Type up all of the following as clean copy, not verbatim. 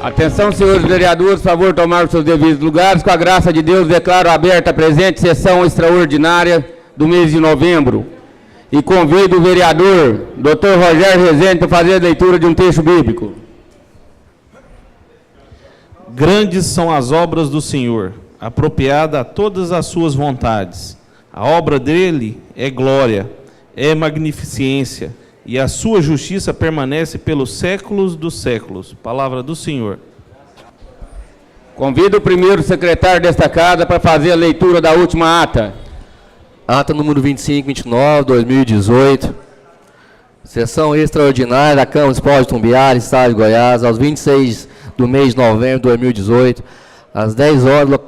Atenção, senhores vereadores, por favor, tomar os seus devidos lugares. Com a graça de Deus, declaro aberta a presente sessão extraordinária do mês de novembro. E convido o vereador, Dr. Rogério Rezende, para fazer a leitura de um texto bíblico. Grandes são as obras do Senhor, apropriada a todas as suas vontades. A obra dele é glória, é magnificência, e a sua justiça permanece pelos séculos dos séculos. Palavra do Senhor. Convido o primeiro secretário desta casa para fazer a leitura da última ata. Ata número 2529, 2018. Sessão extraordinária da Câmara Municipal de Tumbiara, Estado de Goiás, aos 26 do mês de novembro de 2018, às 10 horas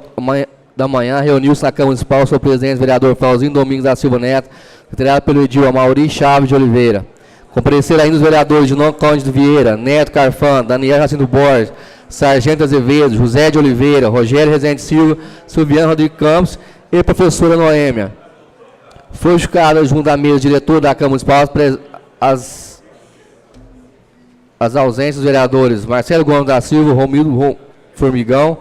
da manhã, reuniu-se na Câmara Municipal o seu presidente, vereador Fauzinho Domingos da Silva Neto, secretariado pelo edil Amauri Chaves de Oliveira. Compareceram ainda os vereadores de Nono Conde de Vieira, Neto Carfan, Daniel Jacinto Borges, Sargento Azevedo, José de Oliveira, Rogério Rezende Silva, Silviano Rodrigues Campos e professora Noêmia. Foi justificada junto à mesa diretora da Câmara Municipal as ausências dos vereadores Marcelo Gomes da Silva, Romildo Formigão.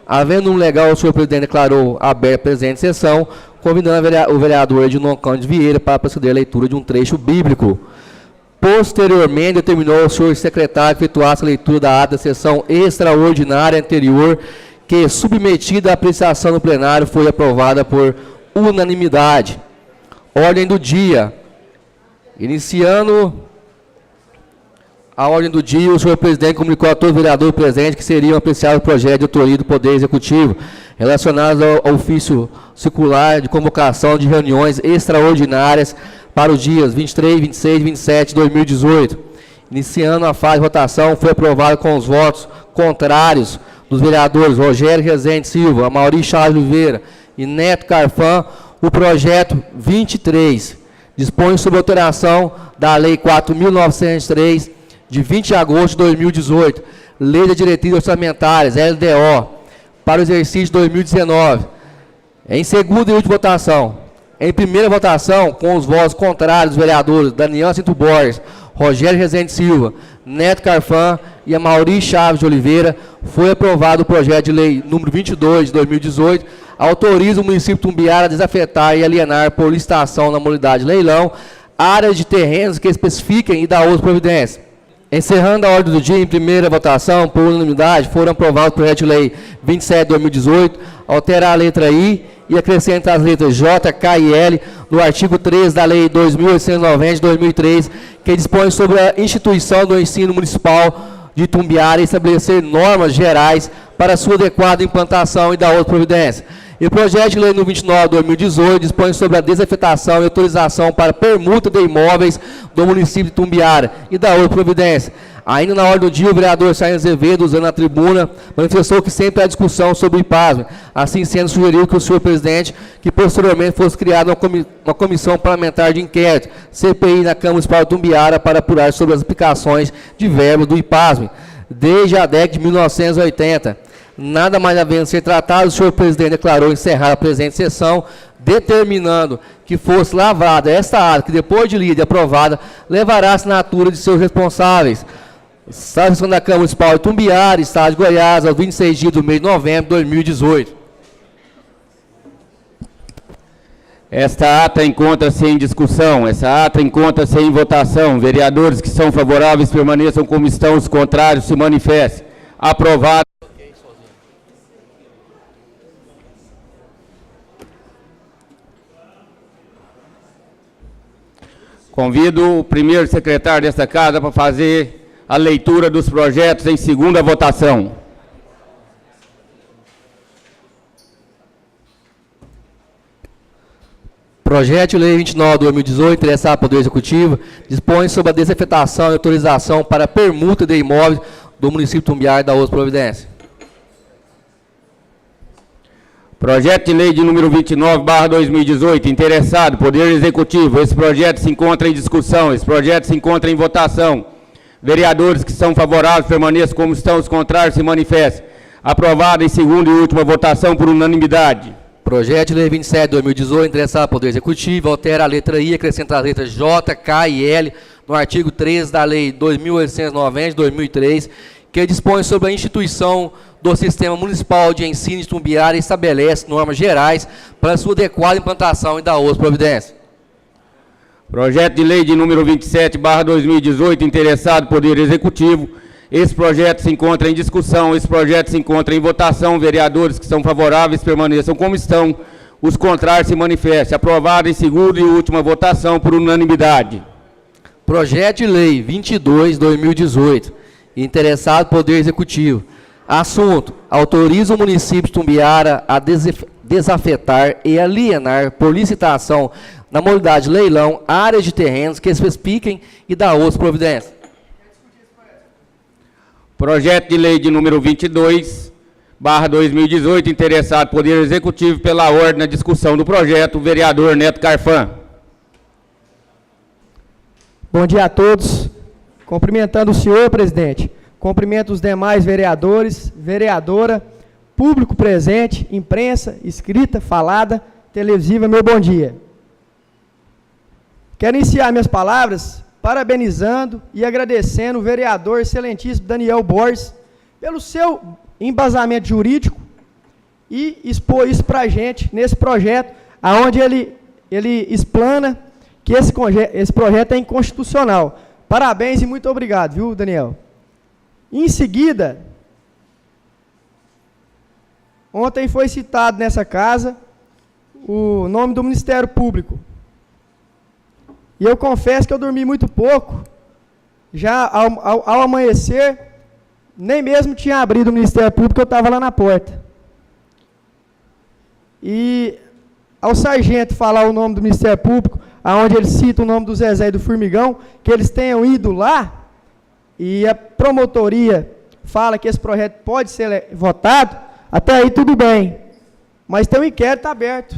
Havendo um legal, o senhor presidente declarou aberta a presente sessão, convidando o vereador de Nono Conde de Vieira para proceder à leitura de um trecho bíblico. Posteriormente, determinou o senhor secretário que efetuasse a leitura da ata da sessão extraordinária anterior, que, submetida à apreciação no plenário, foi aprovada por unanimidade. Ordem do dia. Iniciando a ordem do dia, o senhor presidente comunicou a todos os vereadores presentes que seriam apreciados o projeto de autoria do Poder Executivo, relacionados ao ofício circular de convocação de reuniões extraordinárias para os dias 23, 26 e 27 de 2018. Iniciando a fase de votação, foi aprovado com os votos contrários dos vereadores Rogério Rezende Silva, Amauri Chaves Oliveira e Neto Carfan, o projeto 23. Dispõe sobre alteração da Lei 4.903, de 20 de agosto de 2018, Lei de Diretrizes Orçamentárias, LDO, para o exercício de 2019. Em segunda e última votação. Em primeira votação, com os votos contrários dos vereadores Daniel Jacinto Borges, Rogério Rezende Silva, Neto Carfan e Amauri Chaves de Oliveira, foi aprovado o projeto de lei número 22 de 2018, autoriza o município de Tumbiara a desafetar e alienar por licitação na modalidade leilão áreas de terrenos que especifiquem e dar outras providências. Encerrando a ordem do dia, em primeira votação, por unanimidade, foram aprovados o projeto de lei 27 de 2018, alterar a letra I e acrescentar as letras J, K e L no artigo 13 da Lei 2.890 de 2003, que dispõe sobre a instituição do ensino municipal de Tumbiara e estabelecer normas gerais para sua adequada implantação e dar outra providência. E o projeto de lei número 29 de 2018 dispõe sobre a desafetação e autorização para permuta de imóveis do município de Tumbiara e da outra providência. Ainda na ordem do dia, o vereador Sargento Azevedo, usando a tribuna, manifestou que sempre há discussão sobre o IPASM. Assim sendo, sugeriu que o senhor presidente, que posteriormente fosse criada uma comissão parlamentar de inquérito, CPI, na Câmara Municipal de Tumbiara, para apurar sobre as aplicações de verbas do IPASM, desde a década de 1980. Nada mais havendo ser tratado, o senhor presidente declarou encerrar a presente sessão, determinando que fosse lavrada esta ata, que depois de lida e aprovada, levará a assinatura de seus responsáveis. Sessão da Câmara Municipal de Tumbiara, Estado de Goiás, aos 26 dias do mês de novembro de 2018. Esta ata encontra-se em discussão, essa ata encontra-se em votação. Vereadores que são favoráveis permaneçam como estão, os contrários se manifestem. Aprovado. Convido o primeiro secretário desta casa para fazer a leitura dos projetos em segunda votação. Projeto de lei 29 de 2018, interessado ao Poder Executivo, dispõe sobre a desafetação e autorização para permuta de imóveis do município de Tumbiara e da outra providência. Projeto de lei de número 29/2018, interessado, Poder Executivo. Esse projeto se encontra em discussão, esse projeto se encontra em votação. Vereadores que são favoráveis permaneçam como estão, os contrários se manifestem. Aprovado em segunda e última votação por unanimidade. Projeto de lei 27 de 2018, interessado ao Poder Executivo, altera a letra I, acrescenta as letras J, K e L no artigo 13 da Lei 2.890 de 2003, que dispõe sobre a instituição do Sistema Municipal de Ensino de Itumbiara e estabelece normas gerais para sua adequada implantação e da outras providências. Projeto de lei de número 27/2018, interessado Poder Executivo. Esse projeto se encontra em discussão, esse projeto se encontra em votação. Vereadores que são favoráveis permaneçam como estão, os contrários se manifestem. Aprovado em segunda e última votação por unanimidade. Projeto de lei 22/2018, interessado Poder Executivo. Assunto: autoriza o município de Itumbiara a desafetar e alienar por licitação na modalidade leilão áreas de terrenos que especifiquem e da outras providências. Projeto de lei de número 22/2018, interessado Poder Executivo. Pela ordem na discussão do projeto, o vereador Neto Carfan. Bom dia a todos. Cumprimentando o senhor, presidente. Cumprimento os demais vereadores, vereadora, público presente, imprensa, escrita, falada, televisiva, meu bom dia. Quero iniciar minhas palavras parabenizando e agradecendo o vereador excelentíssimo Daniel Borges pelo seu embasamento jurídico e expor isso para a gente nesse projeto, onde ele explana que esse projeto é inconstitucional. Parabéns e muito obrigado, viu, Daniel? Em seguida, ontem foi citado nessa casa o nome do Ministério Público. E eu confesso que eu dormi muito pouco. Já ao amanhecer, nem mesmo tinha abrido o Ministério Público, eu estava lá na porta. E ao sargento falar o nome do Ministério Público, aonde ele cita o nome do Zezé e do Formigão, que eles tenham ido lá, e a promotoria fala que esse projeto pode ser votado, até aí tudo bem. Mas tem um inquérito aberto.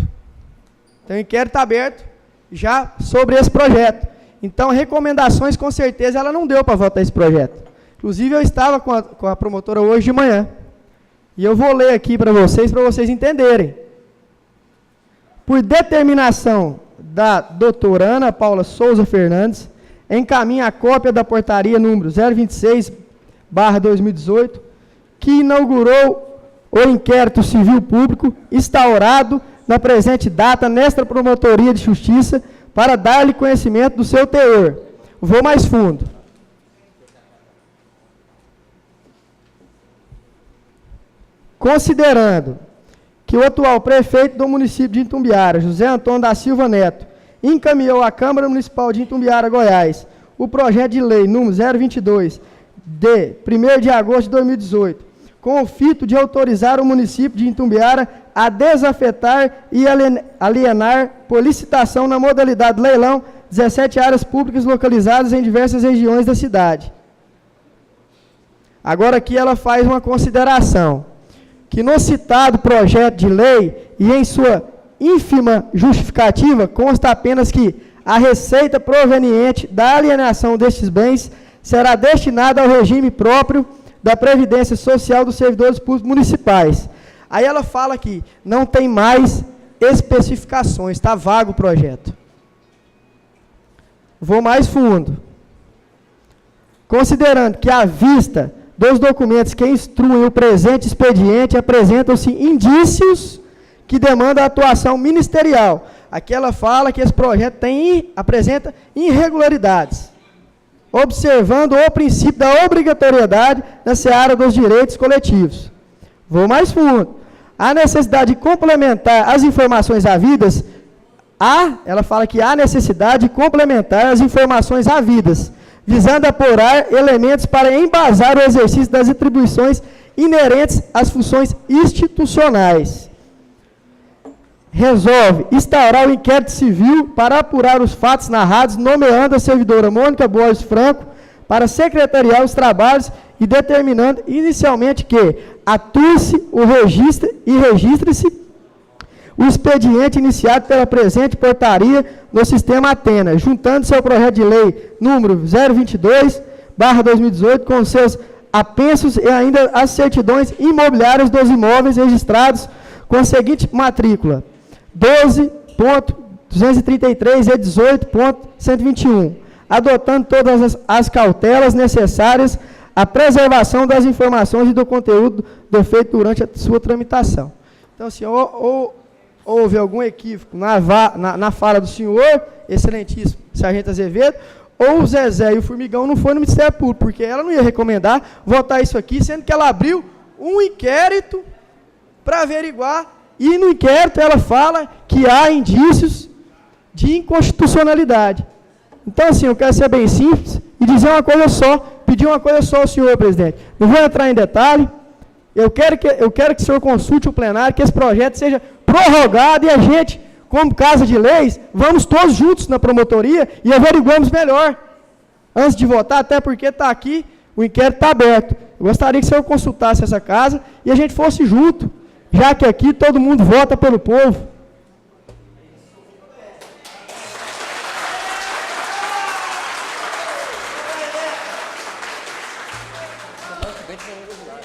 Tem um inquérito aberto já sobre esse projeto. Então, recomendações, com certeza, ela não deu para votar esse projeto. Inclusive, eu estava com a promotora hoje de manhã. E eu vou ler aqui para vocês entenderem. Por determinação da doutora Ana Paula Souza Fernandes, encaminha a cópia da portaria número 026/2018, que inaugurou o inquérito civil público instaurado na presente data nesta promotoria de justiça para dar-lhe conhecimento do seu teor. Vou mais fundo. Considerando que o atual prefeito do município de Itumbiara, José Antônio da Silva Neto, encaminhou à Câmara Municipal de Itumbiara, Goiás, o projeto de lei número 022, de 1º de agosto de 2018, com o fito de autorizar o município de Itumbiara a desafetar e alienar por licitação na modalidade leilão 17 áreas públicas localizadas em diversas regiões da cidade. Agora aqui ela faz uma consideração, que no citado projeto de lei e em sua ínfima justificativa consta apenas que a receita proveniente da alienação destes bens será destinada ao regime próprio da Previdência Social dos servidores públicos municipais. Aí ela fala que não tem mais especificações, está vago o projeto. Vou mais fundo. Considerando que à vista dos documentos que instruem o presente expediente apresentam-se indícios que demandam a atuação ministerial. Aqui ela fala que esse projeto apresenta irregularidades, observando o princípio da obrigatoriedade na seara dos direitos coletivos. Vou mais fundo. A necessidade de complementar as informações havidas, ela fala que há necessidade de complementar as informações havidas, visando apurar elementos para embasar o exercício das atribuições inerentes às funções institucionais. Resolve instaurar o inquérito civil para apurar os fatos narrados, nomeando a servidora Mônica Borges Franco para secretariar os trabalhos e determinando inicialmente que atue-se e registre-se o expediente iniciado pela presente portaria no sistema Atena, juntando-se ao projeto de lei número 022/2018 com seus apensos e ainda as certidões imobiliárias dos imóveis registrados com a seguinte matrícula: 12.233 e 18.121, adotando todas as cautelas necessárias a preservação das informações e do conteúdo do feito durante a sua tramitação. Então, assim, ou houve algum equívoco na fala do senhor, excelentíssimo Sargento Azevedo, ou o Zezé e o Formigão não foram no Ministério Público, porque ela não ia recomendar votar isso aqui, sendo que ela abriu um inquérito para averiguar, e no inquérito ela fala que há indícios de inconstitucionalidade. Então, assim, eu quero ser bem simples e dizer uma coisa só, pedir uma coisa só ao senhor, presidente. Não vou entrar em detalhe, eu quero que o senhor consulte o plenário, que esse projeto seja prorrogado e a gente, como Casa de Leis, vamos todos juntos na promotoria e averiguamos melhor, antes de votar, até porque está aqui, o inquérito está aberto. Eu gostaria que o senhor consultasse essa casa e a gente fosse junto, já que aqui todo mundo vota pelo povo.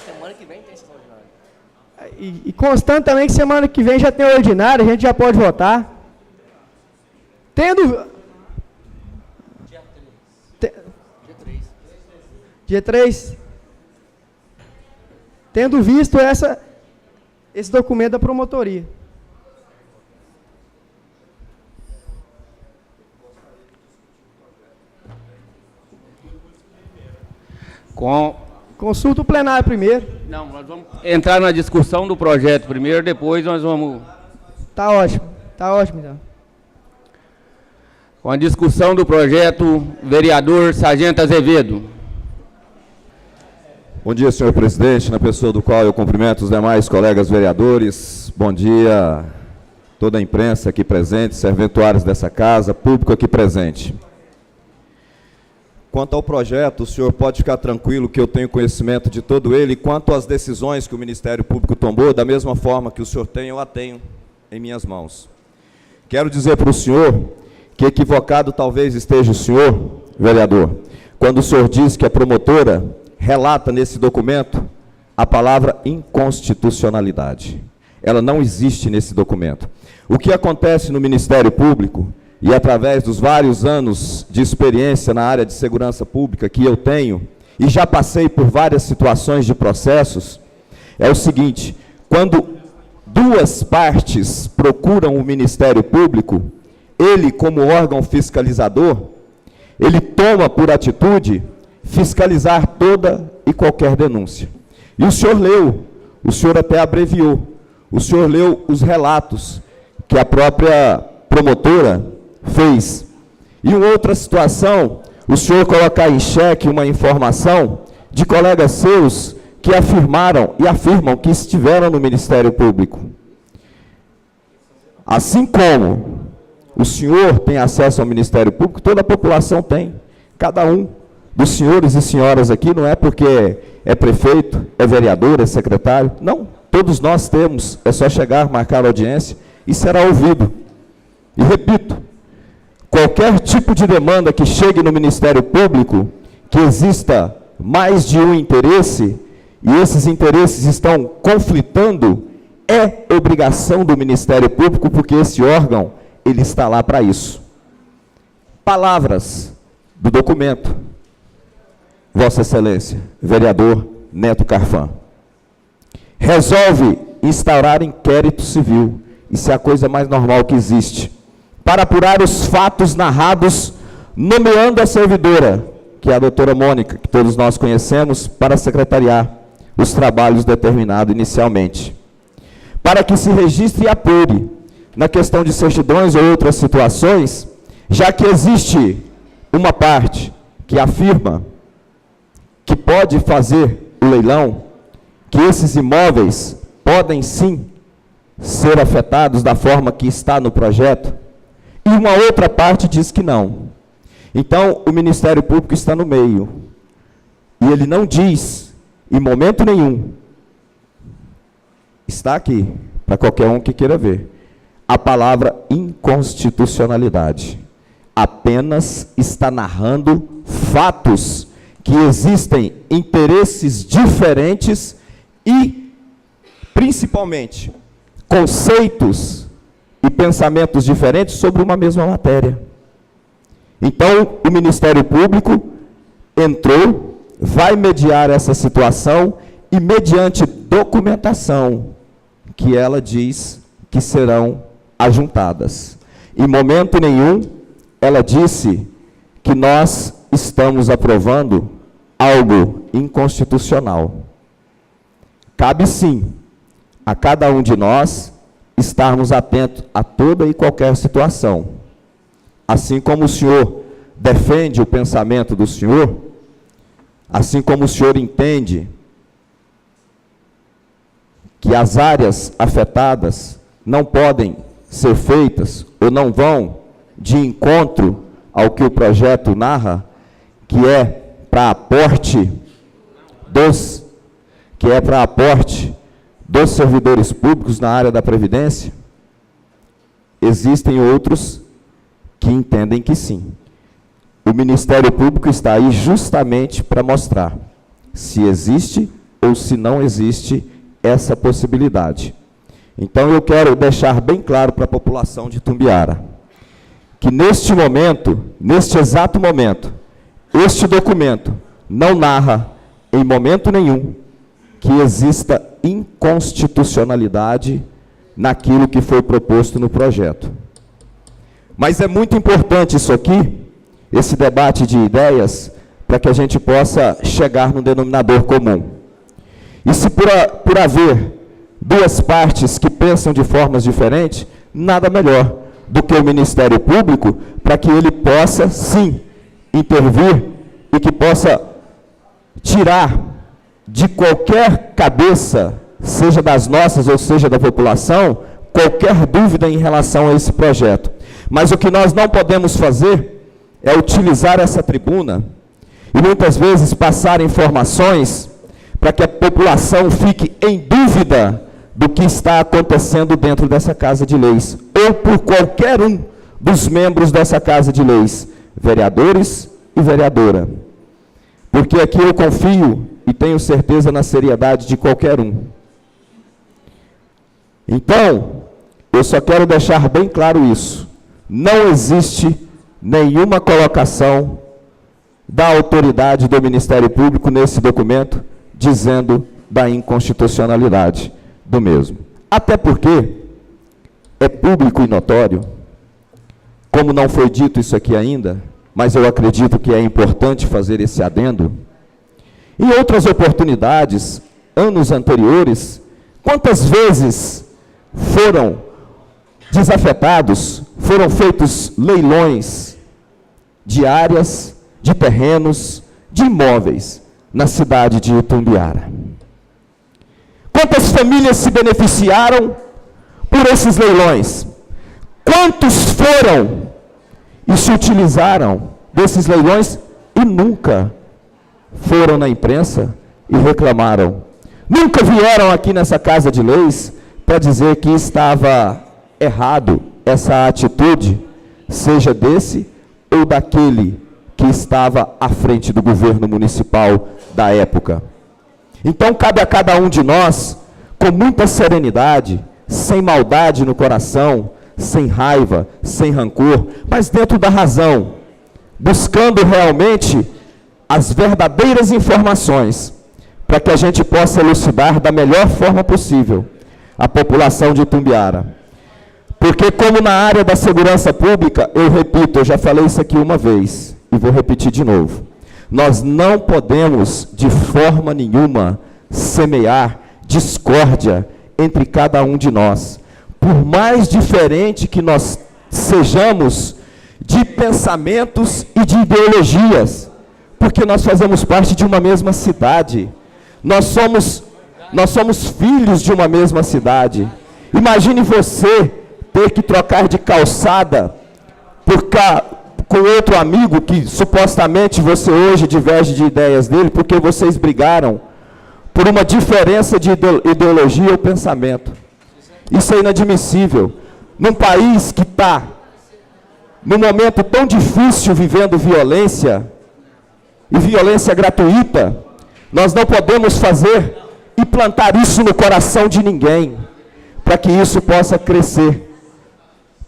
Semana que vem tem extraordinário. E constando também que semana que vem já tem o ordinário, a gente já pode votar. Tendo... Dia 3. Tendo visto esse documento da promotoria. Consulta o plenário primeiro. Não, nós vamos entrar na discussão do projeto primeiro, depois nós vamos... Tá ótimo então. Com a discussão do projeto, vereador Sargento Azevedo. Bom dia, senhor presidente, na pessoa do qual eu cumprimento os demais colegas vereadores. Bom dia, toda a imprensa aqui presente, serventuários dessa casa, público aqui presente. Quanto ao projeto, o senhor pode ficar tranquilo que eu tenho conhecimento de todo ele. Quanto às decisões que o Ministério Público tomou, da mesma forma que o senhor tem, eu a tenho em minhas mãos. Quero dizer para o senhor que equivocado talvez esteja o senhor, vereador, quando o senhor diz que a promotora relata nesse documento a palavra inconstitucionalidade. Ela não existe nesse documento. O que acontece no Ministério Público, e através dos vários anos de experiência na área de segurança pública que eu tenho, e já passei por várias situações de processos, é o seguinte: quando duas partes procuram o Ministério Público, ele, como órgão fiscalizador, ele toma por atitude fiscalizar toda e qualquer denúncia. E o senhor leu, o senhor até abreviou, o senhor leu os relatos que a própria promotora fez. E em outra situação, o senhor colocar em xeque uma informação de colegas seus que afirmaram e afirmam que estiveram no Ministério Público. Assim como o senhor tem acesso ao Ministério Público, toda a população tem. Cada um dos senhores e senhoras aqui, não é porque é prefeito, é vereador, é secretário, não, todos nós temos, é só chegar, marcar a audiência e será ouvido. E repito, qualquer tipo de demanda que chegue no Ministério Público, que exista mais de um interesse, e esses interesses estão conflitando, é obrigação do Ministério Público, porque esse órgão, ele está lá para isso. Palavras do documento. Vossa Excelência, vereador Neto Carfan. Resolve instaurar inquérito civil. Isso é a coisa mais normal que existe. Para apurar os fatos narrados, nomeando a servidora, que é a doutora Mônica, que todos nós conhecemos, para secretariar os trabalhos determinados inicialmente. Para que se registre e apure na questão de certidões ou outras situações, já que existe uma parte que afirma que pode fazer o leilão, que esses imóveis podem sim ser afetados da forma que está no projeto, e uma outra parte diz que não. Então, o Ministério Público está no meio, e ele não diz, em momento nenhum, está aqui, para qualquer um que queira ver, a palavra inconstitucionalidade. Apenas está narrando fatos que existem interesses diferentes e, principalmente, conceitos e pensamentos diferentes sobre uma mesma matéria. Então, o Ministério Público entrou vai mediar essa situação e, mediante documentação, que ela diz que serão ajuntadas. Em momento nenhum, ela disse que nós estamos aprovando algo inconstitucional. Cabe sim a cada um de nós estarmos atentos a toda e qualquer situação. Assim como o senhor defende o pensamento do senhor, assim como o senhor entende que as áreas afetadas não podem ser feitas ou não vão de encontro ao que o projeto narra, que é para aporte dos servidores públicos na área da Previdência, existem outros que entendem que sim. O Ministério Público está aí justamente para mostrar se existe ou se não existe essa possibilidade. Então eu quero deixar bem claro para a população de Itumbiara que neste momento, neste exato momento, este documento não narra em momento nenhum que exista inconstitucionalidade naquilo que foi proposto no projeto. Mas é muito importante isso aqui, esse debate de ideias, para que a gente possa chegar num denominador comum. E se por haver duas partes que pensam de formas diferentes, nada melhor do que o Ministério Público, para que ele possa, sim, intervir e que possa tirar de qualquer cabeça, seja das nossas ou seja da população, qualquer dúvida em relação a esse projeto. Mas o que nós não podemos fazer é utilizar essa tribuna e muitas vezes passar informações para que a população fique em dúvida do que está acontecendo dentro dessa Casa de Leis, ou por qualquer um dos membros dessa Casa de Leis, vereadores e vereadora. Porque aqui eu confio e tenho certeza na seriedade de qualquer um. Então, eu só quero deixar bem claro isso. Não existe nenhuma colocação da autoridade do Ministério Público nesse documento dizendo da inconstitucionalidade do mesmo. Até porque é público e notório, como não foi dito isso aqui ainda, mas eu acredito que é importante fazer esse adendo. Em outras oportunidades, anos anteriores, quantas vezes foram desafetados, foram feitos leilões de áreas, de terrenos, de imóveis na cidade de Itumbiara? Quantas famílias se beneficiaram por esses leilões? Quantos foram e se utilizaram desses leilões e nunca foram na imprensa e reclamaram? Nunca vieram aqui nessa Casa de Leis para dizer que estava errado essa atitude, seja desse ou daquele que estava à frente do governo municipal da época. Então, cabe a cada um de nós, com muita serenidade, sem maldade no coração, sem raiva, sem rancor, mas dentro da razão, buscando realmente as verdadeiras informações, para que a gente possa elucidar da melhor forma possível a população de Itumbiara. Porque como na área da segurança pública, eu repito, eu já falei isso aqui uma vez, e vou repetir de novo, nós não podemos, de forma nenhuma, semear discórdia entre cada um de nós. Por mais diferente que nós sejamos de pensamentos e de ideologias, porque nós fazemos parte de uma mesma cidade, nós somos filhos de uma mesma cidade. Imagine você ter que trocar de calçada com outro amigo que supostamente você hoje diverge de ideias dele, porque vocês brigaram por uma diferença de ideologia ou pensamento. Isso é inadmissível. Num país que está num momento tão difícil, vivendo violência, e violência gratuita, nós não podemos fazer e plantar isso no coração de ninguém, para que isso possa crescer,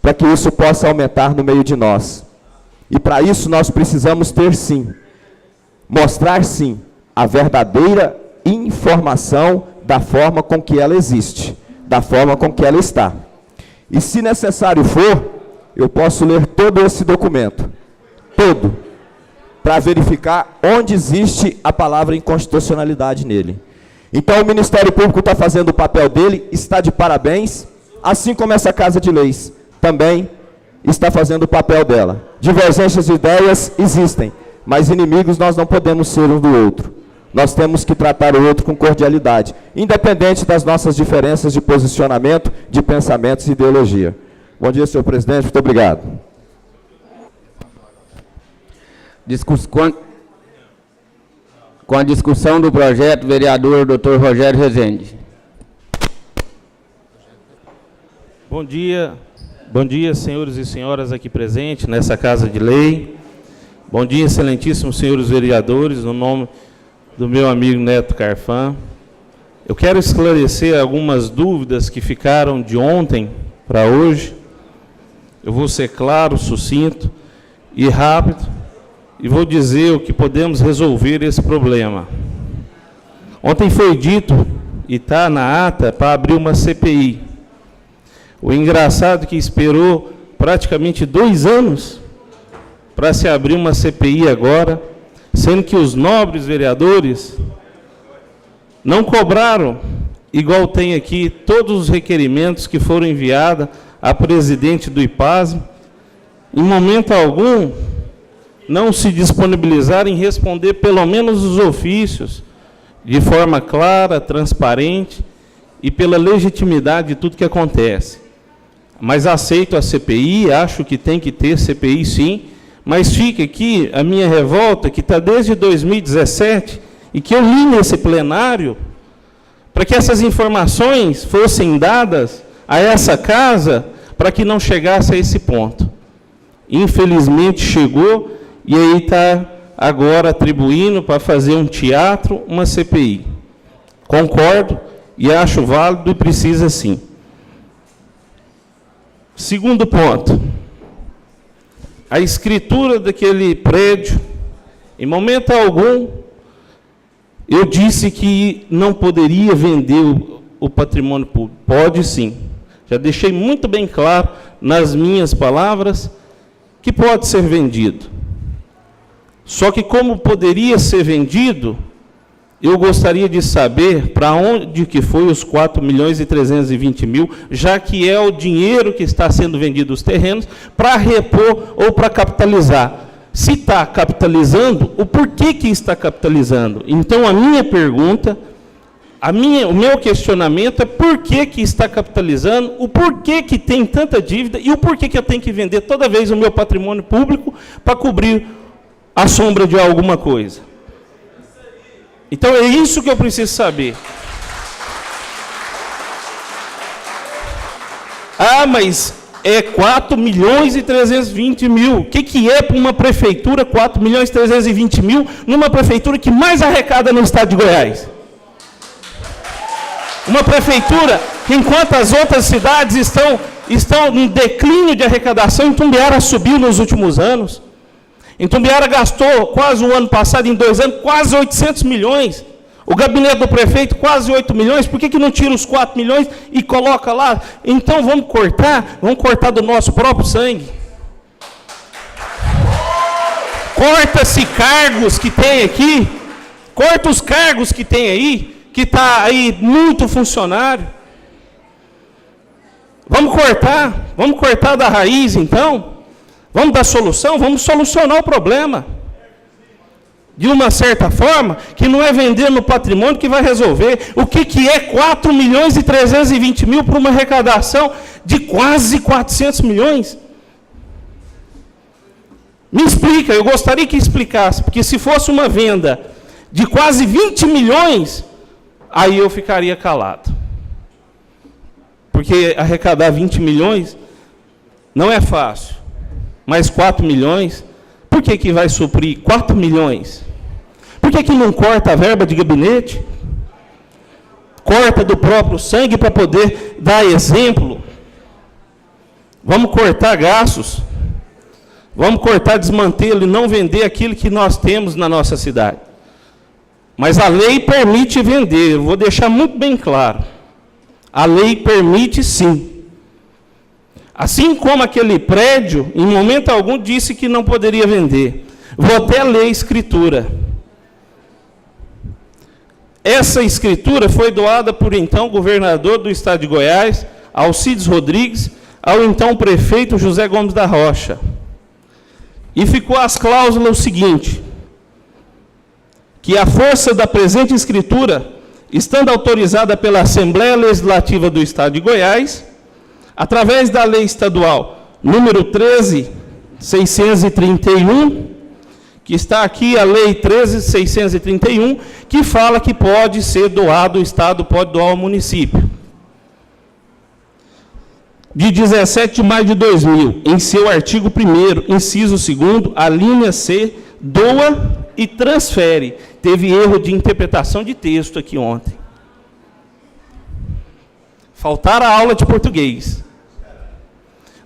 para que isso possa aumentar no meio de nós. E para isso nós precisamos ter sim, mostrar sim, a verdadeira informação da forma com que ela existe, da forma com que ela está. E se necessário for, eu posso ler todo esse documento, todo, para verificar onde existe a palavra inconstitucionalidade nele. Então o Ministério Público está fazendo o papel dele, está de parabéns, assim como essa Casa de Leis também está fazendo o papel dela. Divergências de ideias existem, mas inimigos nós não podemos ser um do outro. Nós temos que tratar o outro com cordialidade, independente das nossas diferenças de posicionamento, de pensamentos e ideologia. Bom dia, senhor presidente, muito obrigado. Com a discussão do projeto, vereador Dr. Rogério Rezende. Bom dia, senhores e senhoras aqui presentes nessa Casa de Lei. Bom dia, excelentíssimos senhores vereadores, no nome do meu amigo Neto Carfan. Eu quero esclarecer algumas dúvidas que ficaram de ontem para hoje. Eu vou ser claro, sucinto e rápido, e vou dizer o que podemos resolver esse problema. Ontem foi dito, e está na ata, para abrir uma CPI. O engraçado é que esperou praticamente 2 anos para se abrir uma CPI agora, sendo que os nobres vereadores não cobraram, igual tem aqui, todos os requerimentos que foram enviados à presidente do IPASM, em momento algum, não se disponibilizaram em responder pelo menos os ofícios, de forma clara, transparente, e pela legitimidade de tudo que acontece. Mas aceito a CPI, acho que tem que ter CPI sim, mas fica aqui a minha revolta, que está desde 2017, e que eu li nesse plenário, para que essas informações fossem dadas a essa casa, para que não chegasse a esse ponto. Infelizmente chegou, e aí está agora atribuindo para fazer um teatro, uma CPI. Concordo, e acho válido e precisa sim. Segundo ponto. A escritura daquele prédio, em momento algum, eu disse que não poderia vender o patrimônio público. Pode sim. Já deixei muito bem claro nas minhas palavras que pode ser vendido. Só que como poderia ser vendido, eu gostaria de saber para onde que foi os 4.320.000, já que é o dinheiro que está sendo vendido os terrenos, para repor ou para capitalizar. Se está capitalizando, o porquê que está capitalizando? Então, a minha pergunta, o meu questionamento é por que está capitalizando, o porquê que tem tanta dívida e o porquê que eu tenho que vender toda vez o meu patrimônio público para cobrir a sombra de alguma coisa. Então, é isso que eu preciso saber. Ah, mas é 4.320.000. O que é para uma prefeitura 4.320.000 numa prefeitura que mais arrecada no estado de Goiás? Uma prefeitura que, enquanto as outras cidades estão em declínio de arrecadação, Itumbiara subiu nos últimos anos. Itumbiara gastou quase o ano passado, em 2 anos, quase 800 milhões. O gabinete do prefeito, quase 8 milhões. Por que não tira os 4 milhões e coloca lá? Então vamos cortar do nosso próprio sangue. Corta-se cargos que tem aqui, corta os cargos que tem aí, que está aí muito funcionário. Vamos cortar da raiz então. Vamos dar solução? Vamos solucionar o problema. De uma certa forma, que não é vender no patrimônio que vai resolver. O que é 4.320.000 para uma arrecadação de quase 400 milhões? Me explica, eu gostaria que explicasse, porque se fosse uma venda de quase 20 milhões, aí eu ficaria calado. Porque arrecadar 20 milhões não é fácil. Mais 4 milhões, por que vai suprir 4 milhões? Por que não corta a verba de gabinete? Corta do próprio sangue para poder dar exemplo. Vamos cortar gastos. Vamos cortar desmantelo e não vender aquilo que nós temos na nossa cidade. Mas a lei permite vender, eu vou deixar muito bem claro. A lei permite sim. Assim como aquele prédio, em momento algum, disse que não poderia vender. Vou até ler a escritura. Essa escritura foi doada por então governador do estado de Goiás, Alcides Rodrigues, ao então prefeito José Gomes da Rocha. E ficou as cláusulas o seguinte: que a força da presente escritura, estando autorizada pela Assembleia Legislativa do Estado de Goiás, através da lei estadual número 13.631, que está aqui a lei 13.631, que fala que pode ser doado, o Estado pode doar ao município. De 17 de maio de 2000, em seu artigo 1º, inciso 2º, a linha C, doa e transfere. Teve erro de interpretação de texto aqui ontem. Faltaram a aula de português.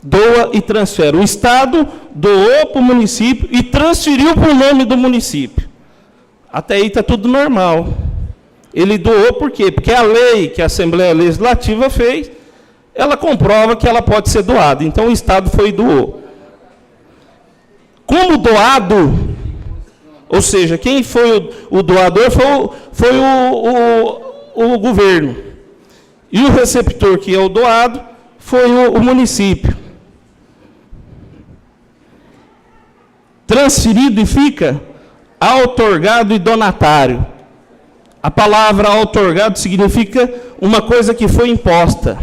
Doa e transfere. O Estado doou para o município e transferiu para o nome do município. Até aí está tudo normal. Ele doou por quê? Porque a lei que a Assembleia Legislativa fez, ela comprova que ela pode ser doada. Então o Estado foi e doou. Como doado, ou seja, quem foi o doador foi o governo. E o receptor, que é o doado, foi o município. Transferido e fica outorgado e donatário. A palavra outorgado significa uma coisa que foi imposta.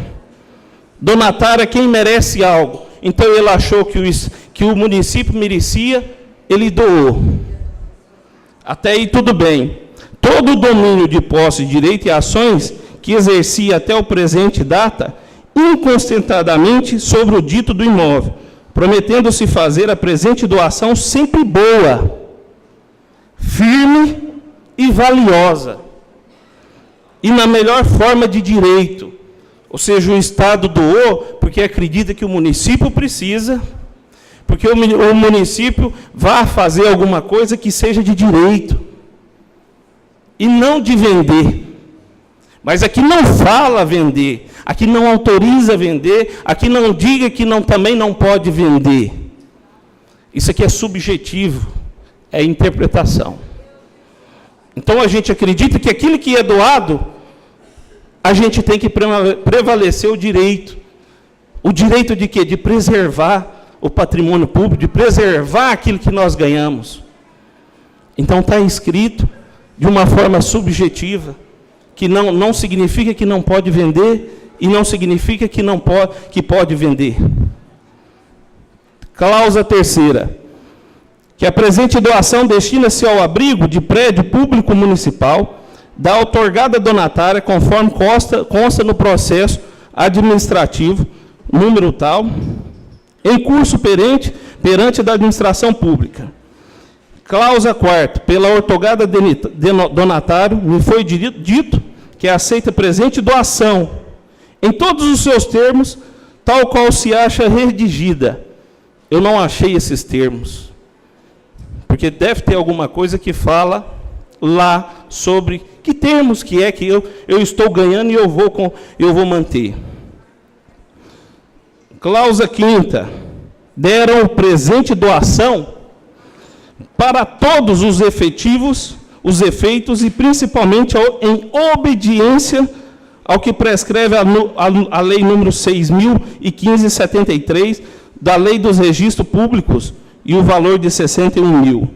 Donatário é quem merece algo. Então ele achou que o município merecia, ele doou. Até aí tudo bem. Todo o domínio de posse, direito e ações que exercia até o presente data, inconstantadamente sobre o dito do imóvel, prometendo-se fazer a presente doação sempre boa, firme e valiosa, e na melhor forma de direito. Ou seja, o Estado doou porque acredita que o município precisa, porque o município vai fazer alguma coisa que seja de direito, e não de vender. Mas aqui não fala vender, aqui não autoriza vender, aqui não diga que também não pode vender. Isso aqui é subjetivo, é interpretação. Então a gente acredita que aquilo que é doado, a gente tem que prevalecer o direito. O direito de quê? De preservar o patrimônio público, de preservar aquilo que nós ganhamos. Então está escrito de uma forma subjetiva, que não significa que não pode vender e não significa que pode vender. Cláusula 3ª. Que a presente doação destina-se ao abrigo de prédio público municipal da outorgada donatária, conforme consta no processo administrativo, número tal, em curso perante da administração pública. Cláusula 4ª. Pela outorgada donatário, me foi dito que aceita presente doação, em todos os seus termos, tal qual se acha redigida. Eu não achei esses termos, porque deve ter alguma coisa que fala lá sobre que termos que eu estou ganhando e eu vou manter. Cláusula 5ª. Deram o presente doação para todos os efeitos e principalmente em obediência ao que prescreve a lei número 6.015/73, da lei dos registros públicos, e o valor de 61.000.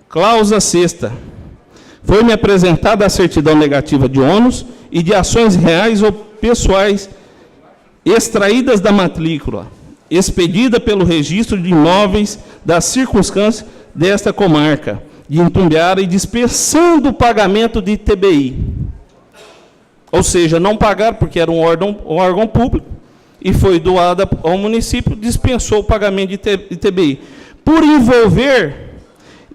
Cláusula 6ª. Foi-me apresentada a certidão negativa de ônus e de ações reais ou pessoais extraídas da matrícula, expedida pelo registro de imóveis das circunstâncias desta comarca de Itumbiara e dispensando o pagamento de ITBI. Ou seja, não pagaram porque era um órgão público e foi doada ao município, dispensou o pagamento de ITBI. Por envolver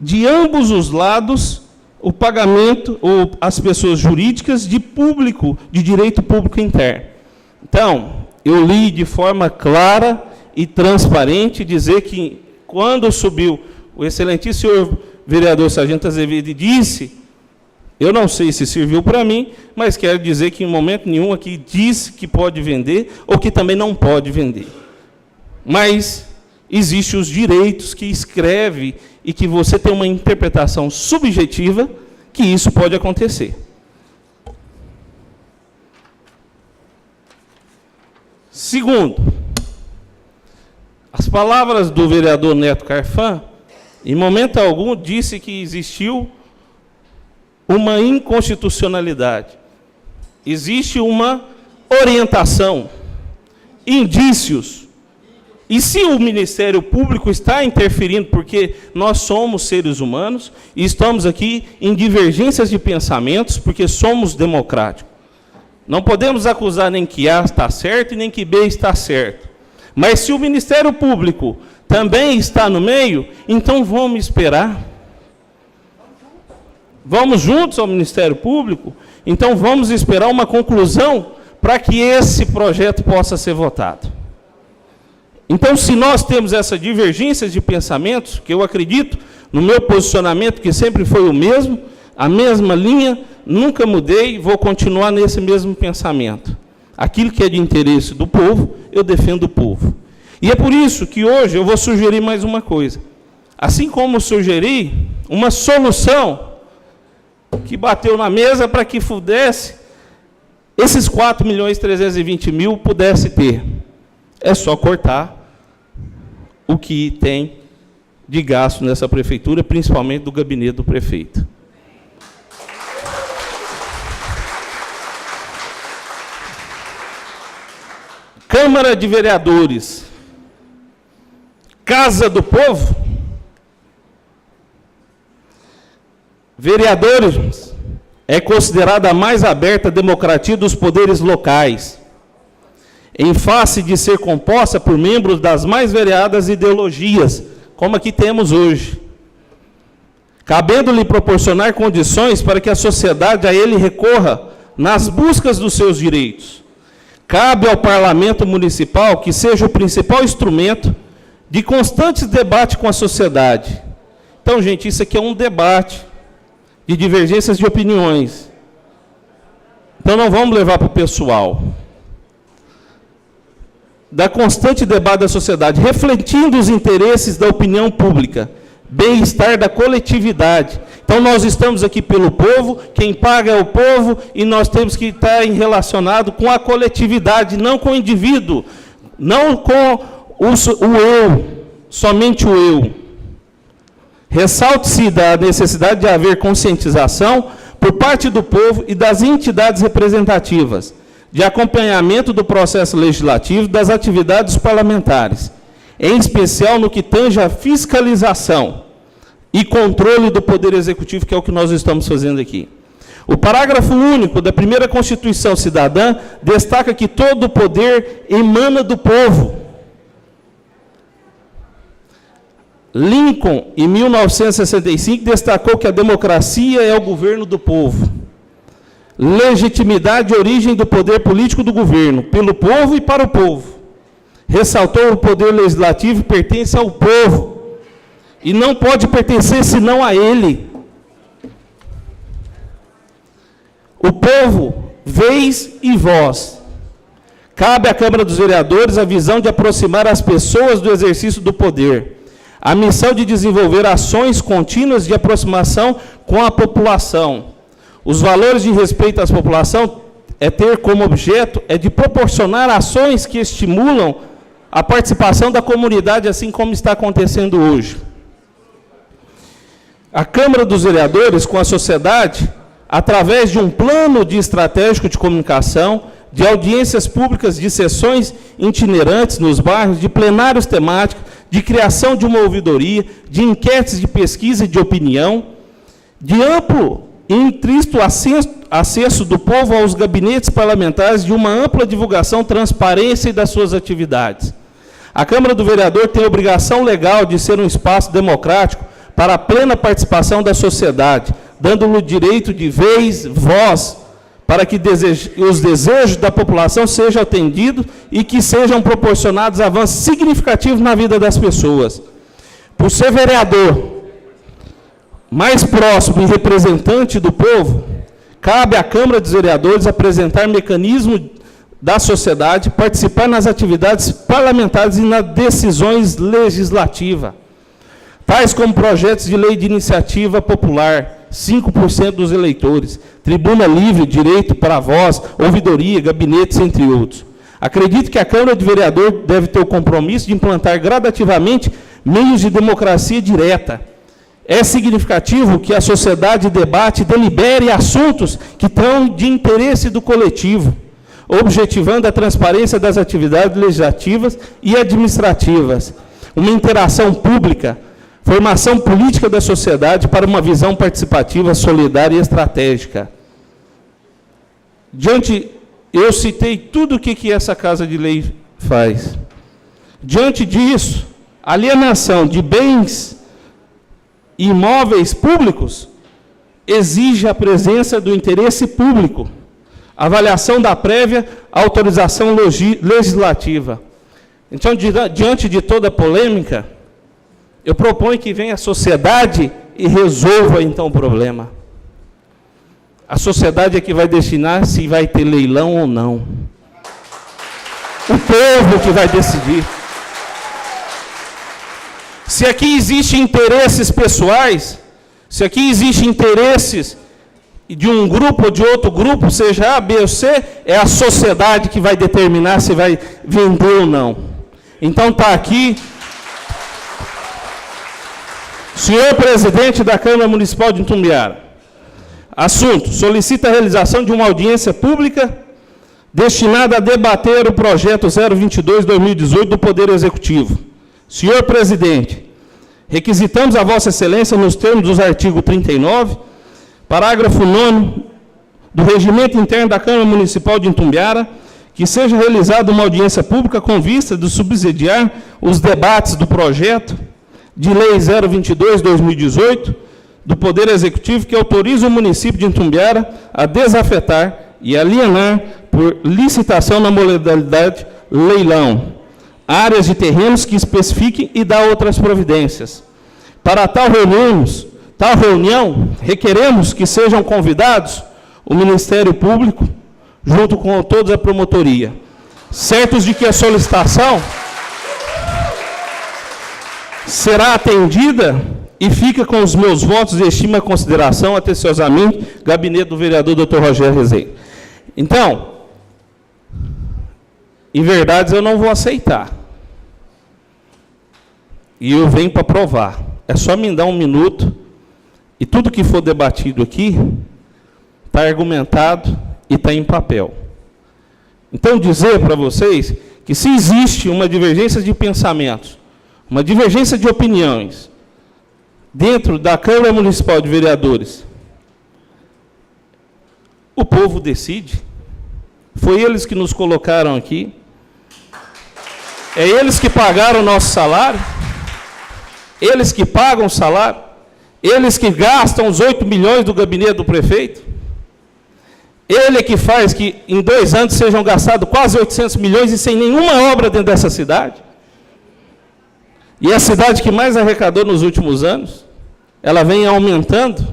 de ambos os lados o pagamento, ou as pessoas jurídicas de direito público interno. Então, eu li de forma clara e transparente dizer que, quando subiu o excelentíssimo senhor vereador Sargento Azevedo disse, eu não sei se serviu para mim, mas quero dizer que em momento nenhum aqui disse que pode vender ou que também não pode vender. Mas existem os direitos que escreve e que você tem uma interpretação subjetiva que isso pode acontecer. Segundo, as palavras do vereador Neto Carfan, em momento algum, disse que existiu uma inconstitucionalidade. Existe uma orientação, indícios. E se o Ministério Público está interferindo, porque nós somos seres humanos e estamos aqui em divergências de pensamentos, porque somos democráticos. Não podemos acusar nem que A está certo e nem que B está certo. Mas se o Ministério Público também está no meio, então vamos esperar. Vamos juntos ao Ministério Público, então vamos esperar uma conclusão para que esse projeto possa ser votado. Então, se nós temos essa divergência de pensamentos, que eu acredito, no meu posicionamento, que sempre foi o mesmo, a mesma linha, nunca mudei, vou continuar nesse mesmo pensamento. Aquilo que é de interesse do povo, eu defendo o povo. E é por isso que hoje eu vou sugerir mais uma coisa. Assim como sugeri uma solução que bateu na mesa para que pudesse, esses 4.320.000 pudesse ter. É só cortar o que tem de gasto nessa prefeitura, principalmente do gabinete do prefeito. Câmara de Vereadores, Casa do Povo, vereadores é considerada a mais aberta democracia dos poderes locais, em face de ser composta por membros das mais variadas ideologias, como aqui temos hoje, cabendo-lhe proporcionar condições para que a sociedade a ele recorra nas buscas dos seus direitos. Cabe ao Parlamento Municipal que seja o principal instrumento de constante debate com a sociedade. Então, gente, isso aqui é um debate de divergências de opiniões. Então, não vamos levar para o pessoal. Da constante debate da sociedade, refletindo os interesses da opinião pública, bem-estar da coletividade. Então, nós estamos aqui pelo povo, quem paga é o povo, e nós temos que estar relacionado com a coletividade, não com o indivíduo, não com o eu, somente o eu. Ressalte-se da necessidade de haver conscientização por parte do povo e das entidades representativas, de acompanhamento do processo legislativo das atividades parlamentares, em especial no que tange à fiscalização e controle do Poder Executivo, que é o que nós estamos fazendo aqui. O parágrafo único da primeira Constituição Cidadã destaca que todo o poder emana do povo. Lincoln, em 1965, destacou que a democracia é o governo do povo. Legitimidade e origem do poder político do governo, pelo povo e para o povo. Ressaltou o poder legislativo pertence ao povo e não pode pertencer senão a ele. O povo, vez e voz. Cabe à Câmara dos Vereadores a visão de aproximar as pessoas do exercício do poder, a missão de desenvolver ações contínuas de aproximação com a população. Os valores de respeito à população é ter como objeto de proporcionar ações que estimulam a participação da comunidade, assim como está acontecendo hoje. A Câmara dos Vereadores, com a sociedade, através de um plano de estratégico de comunicação, de audiências públicas, de sessões itinerantes nos bairros, de plenários temáticos, de criação de uma ouvidoria, de enquetes de pesquisa e de opinião, de amplo e intrínsito acesso do povo aos gabinetes parlamentares, de uma ampla divulgação, transparência das suas atividades. A Câmara do Vereador tem a obrigação legal de ser um espaço democrático para a plena participação da sociedade, dando-lhe o direito de vez, voz, para que os desejos da população sejam atendidos e que sejam proporcionados avanços significativos na vida das pessoas. Por ser vereador mais próximo e representante do povo, cabe à Câmara dos Vereadores apresentar mecanismo da sociedade, participar nas atividades parlamentares e nas decisões legislativas, tais como projetos de lei de iniciativa popular, 5% dos eleitores, tribuna livre, direito para voz, ouvidoria, gabinetes, entre outros. Acredito que a Câmara de Vereadores deve ter o compromisso de implantar gradativamente meios de democracia direta. É significativo que a sociedade debate e delibere assuntos que estão de interesse do coletivo, objetivando a transparência das atividades legislativas e administrativas, uma interação pública, formação política da sociedade para uma visão participativa, solidária e estratégica. Eu citei tudo o que essa Casa de Lei faz. Diante disso, alienação de bens imóveis públicos exige a presença do interesse público, avaliação da prévia autorização legislativa. Então, diante de toda a polêmica, eu proponho que venha a sociedade e resolva, então, o problema. A sociedade é que vai destinar se vai ter leilão ou não. O povo que vai decidir. Se aqui existem interesses pessoais, se aqui existem interesses de um grupo ou de outro grupo, seja A, B ou C, é a sociedade que vai determinar se vai vender ou não. Então está aqui, senhor presidente da Câmara Municipal de Itumbiara. Assunto: solicita a realização de uma audiência pública destinada a debater o projeto 022/2018 do Poder Executivo. Senhor presidente, requisitamos a Vossa Excelência, nos termos dos artigos 39, parágrafo 9º do Regimento Interno da Câmara Municipal de Itumbiara, que seja realizada uma audiência pública com vista de subsidiar os debates do projeto de Lei 022/2018 do Poder Executivo, que autoriza o município de Itumbiara a desafetar e alienar por licitação na modalidade leilão áreas de terrenos que especifiquem e dá outras providências. Para tal reunião, requeremos que sejam convidados o Ministério Público, junto com toda a promotoria, certos de que a solicitação será atendida e fica com os meus votos de estima e consideração, atenciosamente, gabinete do vereador Dr. Rogério Rezende. Então, em verdade, eu não vou aceitar. E eu venho para provar. É só me dar um minuto e tudo que for debatido aqui está argumentado e está em papel. Então, dizer para vocês que se existe uma divergência de pensamentos, uma divergência de opiniões dentro da Câmara Municipal de Vereadores, o povo decide. Foi eles que nos colocaram aqui. É eles que pagaram o nosso salário. Eles que pagam o salário. Eles que gastam os 8 milhões do gabinete do prefeito. Ele é que faz que em 2 anos sejam gastados quase 800 milhões e sem nenhuma obra dentro dessa cidade. E a cidade que mais arrecadou nos últimos anos, ela vem aumentando.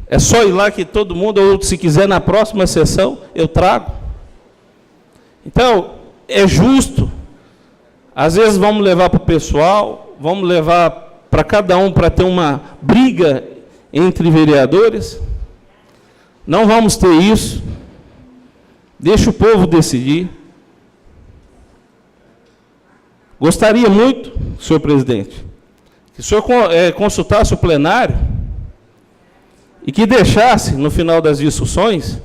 É só ir lá que todo mundo, ou se quiser na próxima sessão, eu trago. Então, é justo. Às vezes vamos levar para o pessoal, vamos levar para cada um para ter uma briga entre vereadores. Não vamos ter isso. Deixa o povo decidir. Gostaria muito, senhor presidente, que o senhor consultasse o plenário e que deixasse, no final das discussões,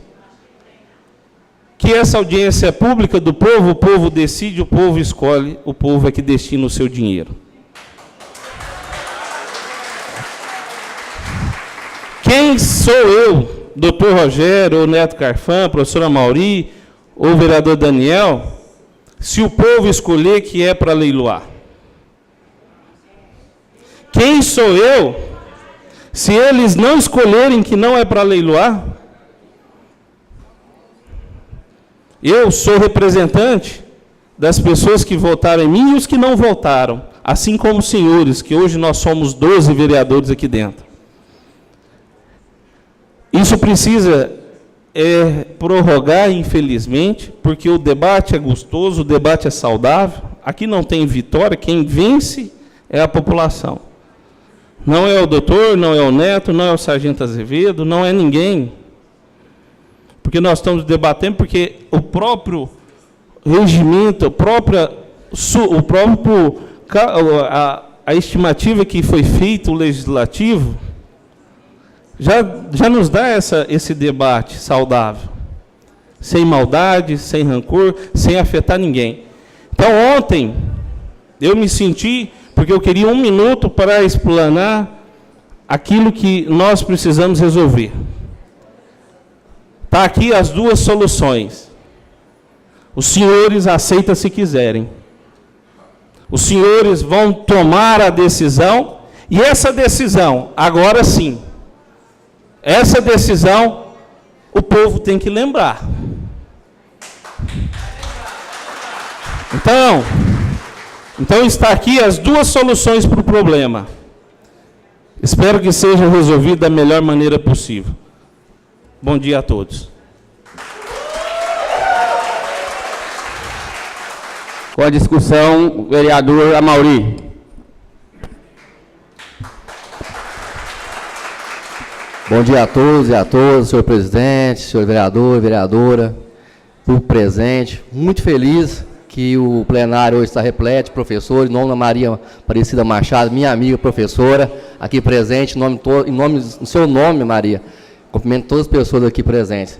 que essa audiência pública do povo, o povo decide, o povo escolhe, o povo é que destina o seu dinheiro. Quem sou eu, doutor Rogério, ou Neto Carfan, professora Mauri, ou vereador Daniel, se o povo escolher que é para leiloar? Quem sou eu, se eles não escolherem que não é para leiloar? Eu sou representante das pessoas que votaram em mim e os que não votaram, assim como os senhores, que hoje nós somos 12 vereadores aqui dentro. Isso precisa prorrogar, infelizmente, porque o debate é gostoso, o debate é saudável. Aqui não tem vitória, quem vence é a população. Não é o doutor, não é o Neto, não é o sargento Azevedo, não é ninguém. Porque nós estamos debatendo, porque o próprio regimento, a estimativa que foi feita, o legislativo, já nos dá esse debate saudável, sem maldade, sem rancor, sem afetar ninguém. Então, ontem, eu me senti, porque eu queria 1 minuto para explanar aquilo que nós precisamos resolver. Está aqui as 2 soluções. Os senhores aceitam se quiserem. Os senhores vão tomar a decisão, e essa decisão, agora sim, essa decisão, o povo tem que lembrar. Então está aqui as 2 soluções para o problema. Espero que seja resolvido da melhor maneira possível. Bom dia a todos. Com a discussão, o vereador Amauri. Bom dia a todos e a todas, senhor presidente, senhor vereador, vereadora, público presente. Muito feliz que o plenário hoje está repleto de professores, em nome da Maria Aparecida Machado, minha amiga professora, aqui presente, em seu nome, Maria. Cumprimento todas as pessoas aqui presentes.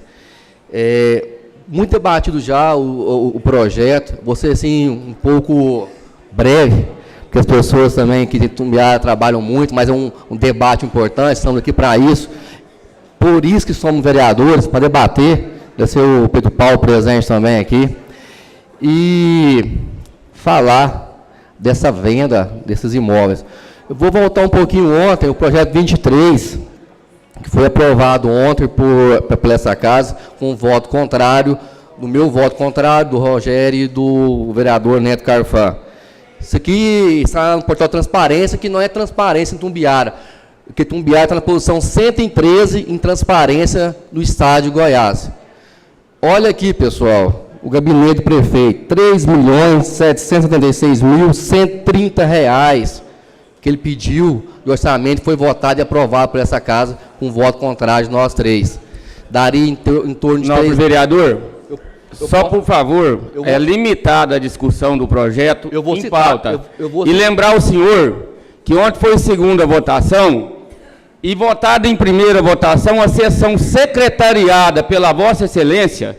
Muito debatido já o projeto, vou ser assim um pouco breve, porque as pessoas também que de Itumbiara trabalham muito, mas é um debate importante, estamos aqui para isso. Por isso que somos vereadores, para debater, deve ser o Pedro Paulo presente também aqui, e falar dessa venda desses imóveis. Eu vou voltar um pouquinho ontem, o projeto 23, que foi aprovado ontem por essa casa, com um voto contrário, do meu voto contrário, do Rogério e do vereador Neto Carfan. Isso aqui está no portal Transparência, que não é transparência em Itumbiara, porque Itumbiara está na posição 113 em transparência do estado de Goiás. Olha aqui, pessoal, o gabinete do prefeito, R$ 3.776.130 que ele pediu de orçamento, foi votado e aprovado por essa casa, com voto contrário de nós 3. Daria em torno de... Nobre vereador, só por favor, é limitada a discussão do projeto em pauta. E lembrar o senhor que ontem foi segunda votação, e votada em primeira votação, a sessão secretariada pela Vossa Excelência,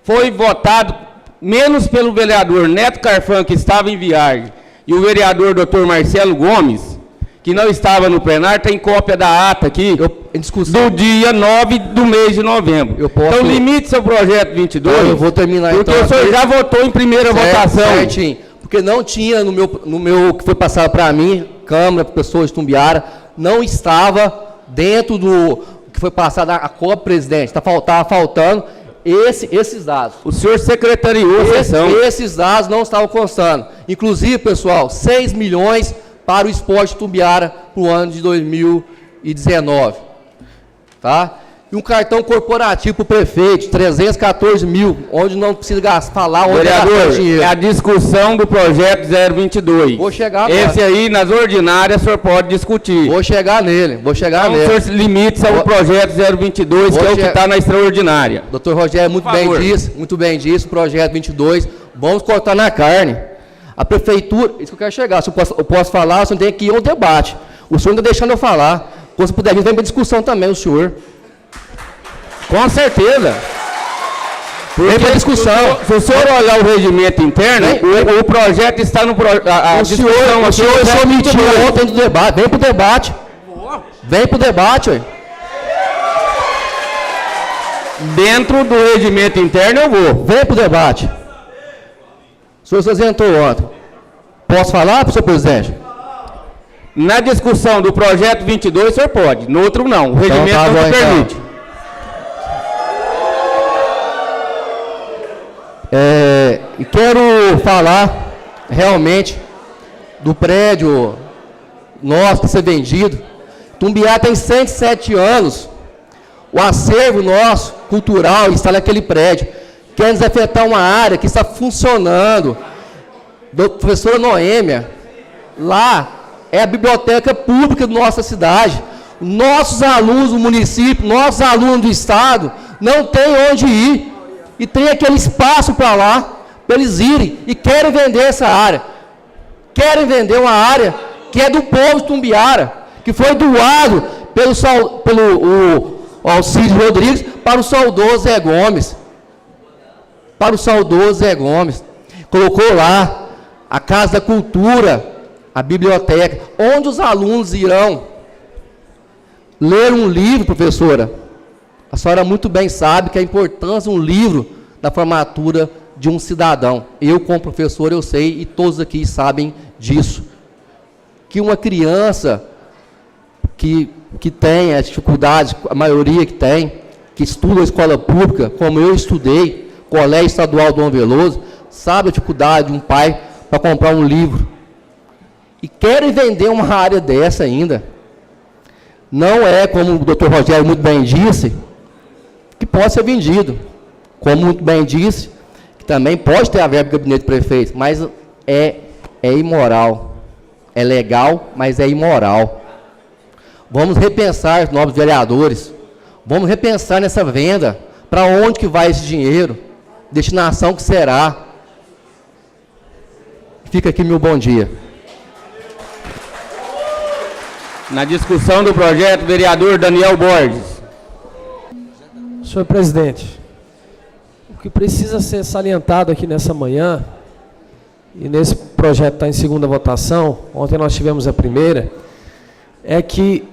foi votado menos pelo vereador Neto Carfan, que estava em viagem, e o vereador Dr. Marcelo Gomes, que não estava no plenário, tem cópia da ata aqui, do dia 9 do mês de novembro. Então, limite seu projeto 22, eu vou terminar porque então, o senhor já votou em primeira votação. Certinho, porque não tinha no meu que foi passado para mim, Câmara, pessoas de Itumbiara, não estava dentro do que foi passado a cópia, presidente, estava faltando esses dados. O senhor secretariou a sessão. Esses dados não estavam constando. Inclusive, pessoal, 6 milhões para o esporte de Itumbiara para o ano de 2019. Tá? E um cartão corporativo para o prefeito, 314 mil, onde não precisa falar onde vereador, dinheiro. É a discussão do projeto 022. Vou chegar agora. Esse aí, nas ordinárias, o senhor pode discutir. Vou chegar nele, Então, o senhor se limite ao projeto 022, que é o que está na extraordinária. Doutor Rogério, muito bem disse, projeto 22, vamos cortar na carne. A prefeitura, isso que eu quero chegar, se eu posso falar, o senhor tem que ir ao debate. O senhor não está deixando eu falar. Quando puder vir, vem para discussão também, o senhor. Com certeza. Vem para discussão. Se o senhor olhar o regimento interno, o projeto está no projeto. O senhor omitiu ontem do debate. Vem para o debate. Vem para o debate, ué. Dentro do regimento interno eu vou. Vem para o debate. O senhor se ausentou ontem. Posso falar, senhor presidente? Na discussão do projeto 22, o senhor pode. No outro, não. O regimento então, não permite. E quero falar realmente do prédio nosso que ser vendido. Itumbiara tem 107 anos. O acervo nosso, cultural, está naquele prédio. Quer desafetar uma área que está funcionando. Professora Noêmia, lá é a biblioteca pública da nossa cidade. Nossos alunos do município, nossos alunos do estado, não tem onde ir. E tem aquele espaço para lá, para eles irem. E querem vender essa área. Querem vender uma área que é do povo de Tumbiara, que foi doado pelo Alcídio Rodrigues para o saudoso Zé Gomes. Para o saudoso Zé Gomes. Colocou lá a Casa da Cultura, a biblioteca, onde os alunos irão ler um livro, professora. A senhora muito bem sabe que a importância de um livro da formatura de um cidadão. Eu, como professor, eu sei, e todos aqui sabem disso. Que uma criança que tem as dificuldades, a maioria que tem, que estuda a escola pública, como eu estudei, Colégio Estadual Dom Veloso, sabe a dificuldade de um pai para comprar um livro. E querem vender uma área dessa ainda. Não é, como o doutor Rogério muito bem disse, que pode ser vendido. Como muito bem disse, que também pode ter a verba do gabinete do prefeito, mas é imoral. É legal, mas é imoral. Vamos repensar, nobres vereadores, vamos repensar nessa venda, para onde que vai esse dinheiro, destinação que será. Fica aqui meu bom dia. Na discussão do projeto, vereador Daniel Borges. Senhor presidente, o que precisa ser salientado aqui nessa manhã, e nesse projeto está em segunda votação, ontem nós tivemos a primeira, é que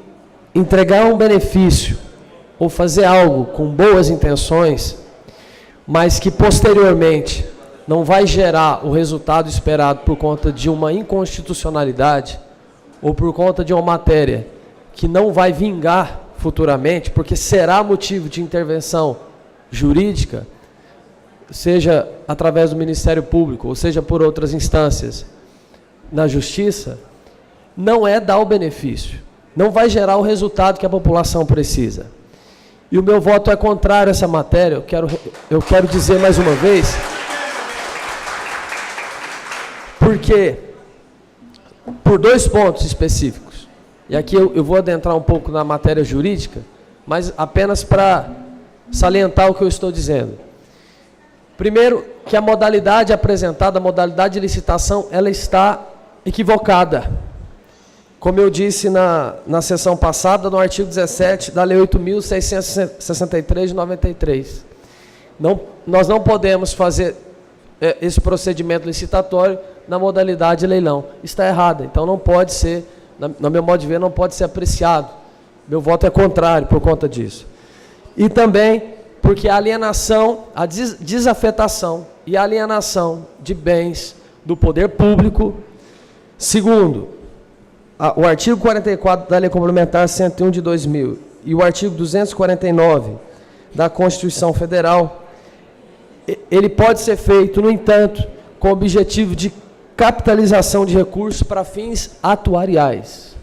entregar um benefício ou fazer algo com boas intenções, mas que posteriormente não vai gerar o resultado esperado por conta de uma inconstitucionalidade ou por conta de uma matéria que não vai vingar futuramente, porque será motivo de intervenção jurídica, seja através do Ministério Público, ou seja por outras instâncias na Justiça, não é dar o benefício, não vai gerar o resultado que a população precisa. E o meu voto é contrário a essa matéria. Eu quero dizer mais uma vez, porque, por dois pontos específicos, e aqui eu vou adentrar um pouco na matéria jurídica, mas apenas para salientar o que eu estou dizendo. Primeiro, que a modalidade apresentada, a modalidade de licitação, ela está equivocada. Como eu disse na sessão passada, no artigo 17 da Lei 8.663 de 93. Nós não podemos fazer esse procedimento licitatório na modalidade leilão. Está errada, então não pode ser, no meu modo de ver, não pode ser apreciado. Meu voto é contrário por conta disso. E também porque a alienação, a desafetação e a alienação de bens do poder público, segundo o artigo 44 da Lei Complementar 101 de 2000 e o artigo 249 da Constituição Federal, ele pode ser feito, no entanto, com o objetivo de capitalização de recursos para fins atuariais.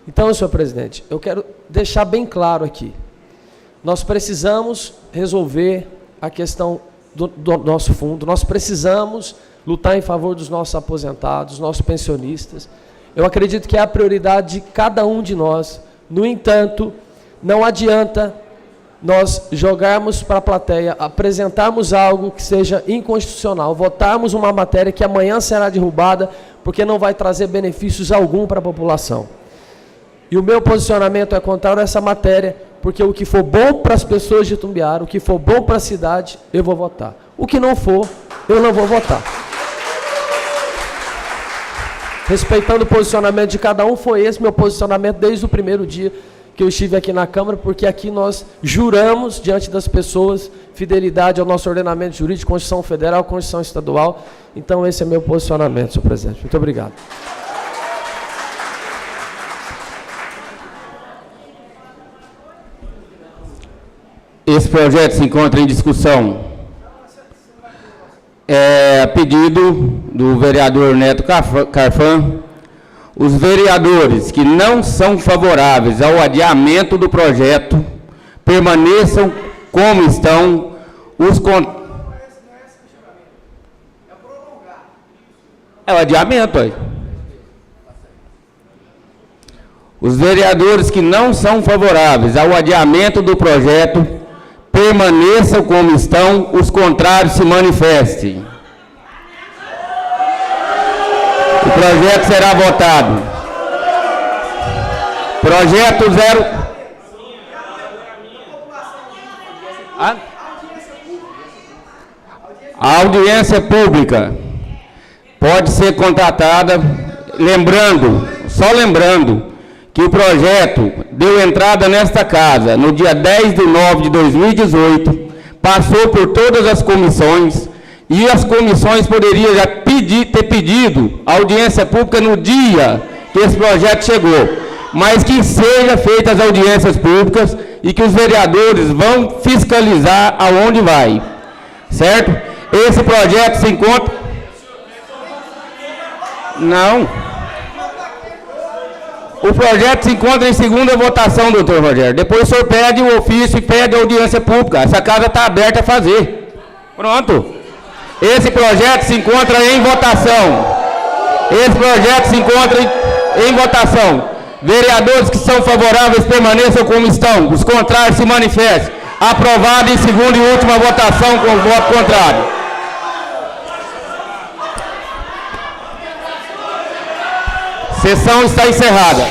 Então, senhor presidente, eu quero deixar bem claro aqui, nós precisamos resolver a questão do nosso fundo, nós precisamos lutar em favor dos nossos aposentados, nossos pensionistas. Eu acredito que é a prioridade de cada um de nós. No entanto, não adianta nós jogarmos para a plateia, apresentarmos algo que seja inconstitucional, votarmos uma matéria que amanhã será derrubada, porque não vai trazer benefícios algum para a população. E o meu posicionamento é contrário a essa matéria, porque o que for bom para as pessoas de Itumbiara, o que for bom para a cidade, eu vou votar. O que não for, eu não vou votar. Respeitando o posicionamento de cada um, foi esse meu posicionamento desde o primeiro dia que eu estive aqui na Câmara, porque aqui nós juramos diante das pessoas fidelidade ao nosso ordenamento jurídico, Constituição Federal, Constituição Estadual. Então esse é meu posicionamento, senhor presidente. Muito obrigado. Esse projeto se encontra em discussão. A pedido do vereador Neto Carfan, os vereadores que não são favoráveis ao adiamento do projeto permaneçam como estão. É o adiamento aí. Os vereadores que não são favoráveis ao adiamento do projeto permaneçam como estão, os contrários se manifestem. O projeto será votado. Projeto 0. A audiência pública pode ser contratada, só lembrando, que o projeto deu entrada nesta casa no dia 10/9/2018, passou por todas as comissões, e as comissões poderiam já ter pedido audiência pública no dia que esse projeto chegou, mas que sejam feitas as audiências públicas e que os vereadores vão fiscalizar aonde vai, certo? Esse projeto se encontra... Não. O projeto se encontra em segunda votação, doutor Rogério. Depois o senhor pede o ofício e pede a audiência pública. Essa casa está aberta a fazer. Pronto. Esse projeto se encontra em votação. Esse projeto se encontra em votação. Vereadores que são favoráveis permaneçam como estão. Os contrários se manifestem. Aprovado em segunda e última votação com voto contrário. Sessão está encerrada.